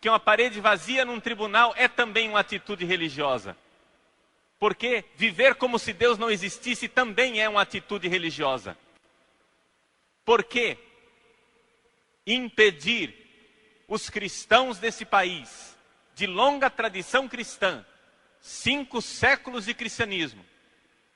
que uma parede vazia num tribunal é também uma atitude religiosa. Porque viver como se Deus não existisse também é uma atitude religiosa. Por que impedir os cristãos desse país, de longa tradição cristã, 5 séculos de cristianismo,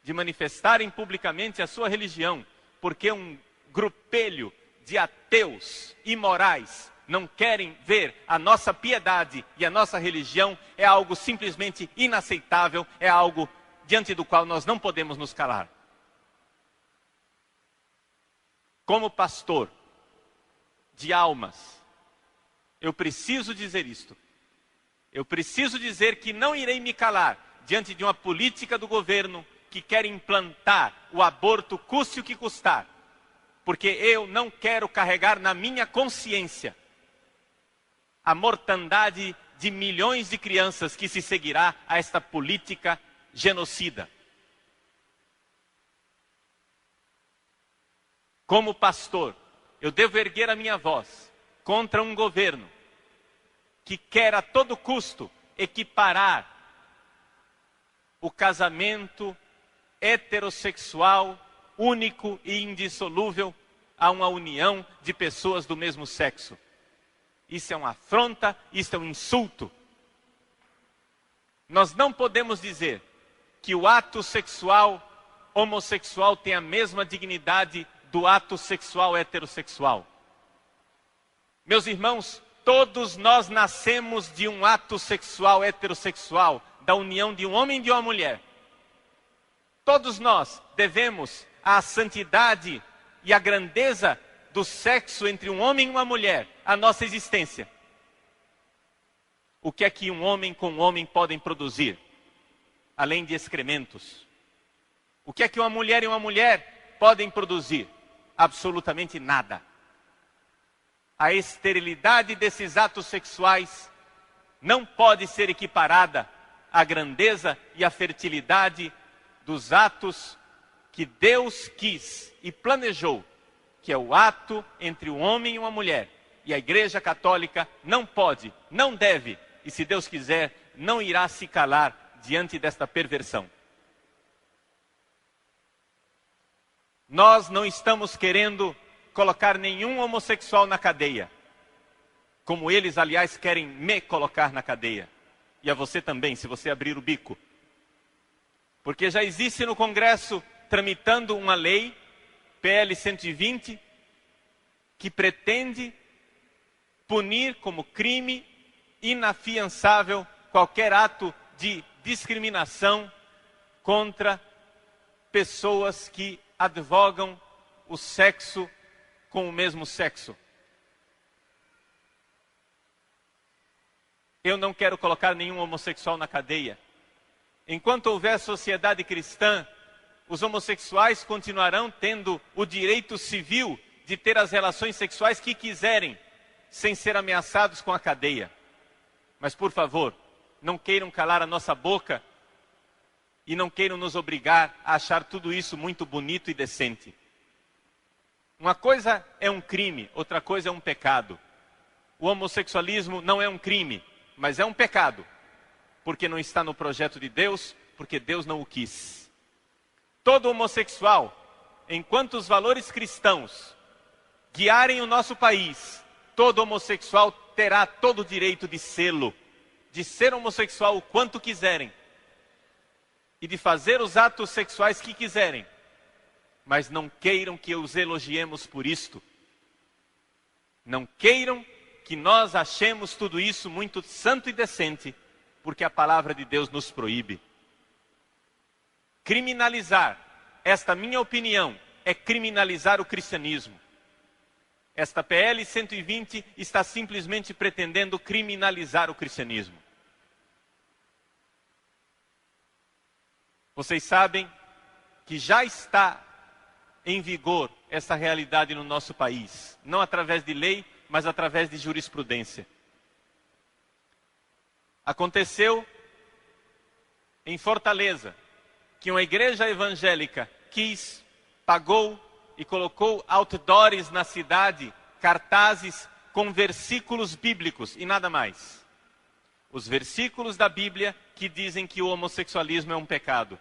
de manifestarem publicamente a sua religião, porque um grupelho de ateus imorais não querem ver a nossa piedade e a nossa religião, é algo simplesmente inaceitável, é algo diante do qual nós não podemos nos calar. Como pastor de almas, eu preciso dizer isto. Eu preciso dizer que não irei me calar diante de uma política do governo que quer implantar o aborto custe o que custar. Porque eu não quero carregar na minha consciência a mortandade de milhões de crianças que se seguirá a esta política genocida. Como pastor, eu devo erguer a minha voz contra um governo que quer a todo custo equiparar o casamento heterossexual, único e indissolúvel, a uma união de pessoas do mesmo sexo. Isso é uma afronta, isso é um insulto. Nós não podemos dizer que o ato sexual homossexual tem a mesma dignidade do ato sexual heterossexual. Meus irmãos, todos nós nascemos de um ato sexual heterossexual, da união de um homem e de uma mulher. Todos nós devemos a santidade e a grandeza do sexo entre um homem e uma mulher, a nossa existência. O que é que um homem com um homem podem produzir, além de excrementos? O que é que uma mulher e uma mulher podem produzir? Absolutamente nada. A esterilidade desses atos sexuais não pode ser equiparada à grandeza e à fertilidade dos atos que Deus quis e planejou, que é o ato entre um homem e uma mulher. E a Igreja Católica não pode, não deve, e se Deus quiser, não irá se calar diante desta perversão. Nós não estamos querendo colocar nenhum homossexual na cadeia, como eles, aliás, querem me colocar na cadeia. E a você também, se você abrir o bico. Porque já existe no Congresso, tramitando uma lei, PL 120, que pretende punir como crime inafiançável qualquer ato de discriminação contra pessoas que advogam o sexo com o mesmo sexo. Eu não quero colocar nenhum homossexual na cadeia. Enquanto houver sociedade cristã, os homossexuais continuarão tendo o direito civil de ter as relações sexuais que quiserem, sem ser ameaçados com a cadeia. Mas, por favor, não queiram calar a nossa boca e não queiram nos obrigar a achar tudo isso muito bonito e decente. Uma coisa é um crime, outra coisa é um pecado. O homossexualismo não é um crime, mas é um pecado, porque não está no projeto de Deus, porque Deus não o quis. Todo homossexual, enquanto os valores cristãos guiarem o nosso país, todo homossexual terá todo o direito de sê-lo, de ser homossexual o quanto quiserem, e de fazer os atos sexuais que quiserem, mas não queiram que os elogiemos por isto. Não queiram que nós achemos tudo isso muito santo e decente, porque a palavra de Deus nos proíbe. Criminalizar, esta minha opinião, é criminalizar o cristianismo. Esta PL 120 está simplesmente pretendendo criminalizar o cristianismo. Vocês sabem que já está em vigor essa realidade no nosso país, não através de lei, mas através de jurisprudência. Aconteceu em Fortaleza que uma igreja evangélica pagou e colocou outdoors na cidade, cartazes com versículos bíblicos e nada mais. Os versículos da Bíblia que dizem que o homossexualismo é um pecado.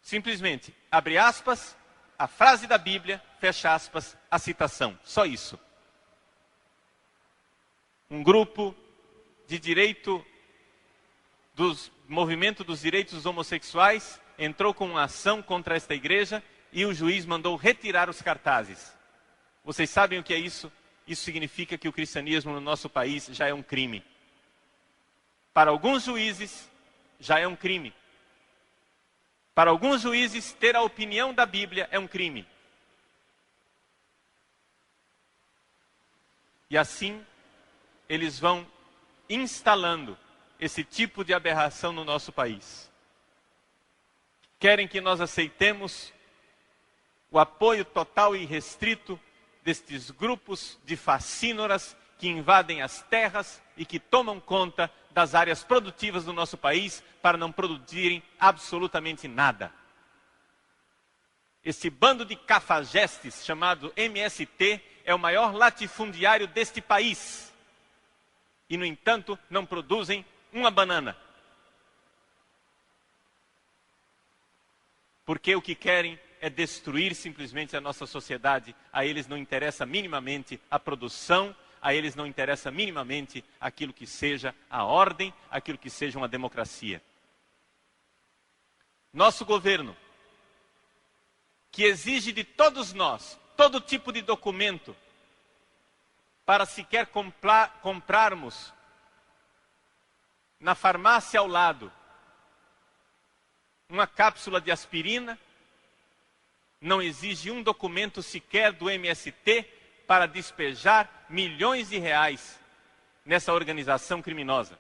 Simplesmente, abre aspas, a frase da Bíblia, fecha aspas, a citação. Só isso. Um grupo de direito dos movimento dos direitos homossexuais entrou com uma ação contra esta igreja e o juiz mandou retirar os cartazes. Vocês sabem o que é isso? Isso significa que o cristianismo no nosso país já é um crime. Para alguns juízes, já é um crime. Para alguns juízes, ter a opinião da Bíblia é um crime. E assim, eles vão instalando esse tipo de aberração no nosso país. Querem que nós aceitemos o apoio total e restrito destes grupos de facínoras que invadem as terras e que tomam conta das áreas produtivas do nosso país para não produzirem absolutamente nada. Esse bando de cafajestes chamado MST é o maior latifundiário deste país. E, no entanto, não produzem uma banana. Porque o que querem é destruir simplesmente a nossa sociedade. A eles não interessa minimamente a produção, a eles não interessa minimamente aquilo que seja a ordem, aquilo que seja uma democracia. Nosso governo, que exige de todos nós todo tipo de documento para sequer comprarmos na farmácia ao lado uma cápsula de aspirina, não exige um documento sequer do MST para despejar milhões de reais nessa organização criminosa.